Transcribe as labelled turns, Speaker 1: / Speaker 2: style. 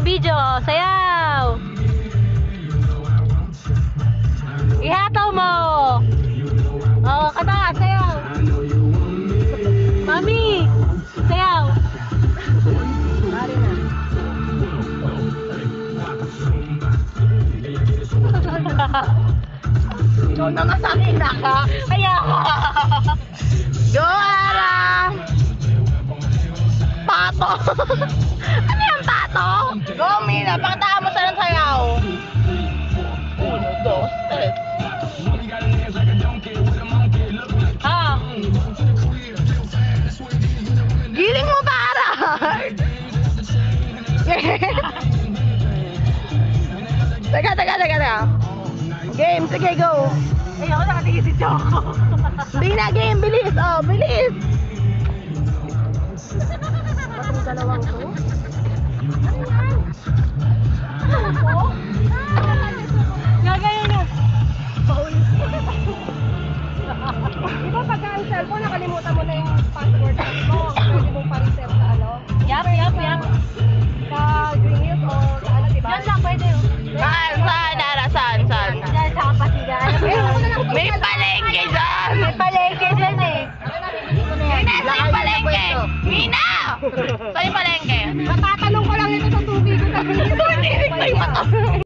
Speaker 1: video. Sayaw! Ihataw mo! Oh, kata, sayaw! Mami! Sayaw! Mari na.
Speaker 2: Ikaw naman sa akin naka.
Speaker 1: Kaya!
Speaker 2: Go, Ara! Pato! Ano yung pato? Go, Mina. Pakitaan mo sa sayaw. 1, 2, 3.
Speaker 1: Ah!
Speaker 2: Giling mo, para! Teka. Game, sige, go.
Speaker 1: Ay, ako nakatingin si Choco.
Speaker 2: Hindi na, game. Bilis. Oh, bilis.
Speaker 1: Batong dalawang to? Ano yan? Ano po? Gagayon na. Paulit.
Speaker 2: Di ba pagka ang cellphone, nakalimutan mo na yung password mo. Pwede mong pa-reset sa ano?
Speaker 1: Yap.
Speaker 2: Sa Green Hills o sa ano, di ba?
Speaker 1: Yan lang, pwede.
Speaker 2: Saan, Ara? Saan?
Speaker 1: Yan, sa kapasigan.
Speaker 2: May palengke dyan!
Speaker 1: May palengke dyan eh.
Speaker 2: Mina, sa'yo palengke! Mina! Sa'yo palengke!
Speaker 1: Matatalong ko lang ito sa tubig.
Speaker 2: Ito, hindi ko yung mata.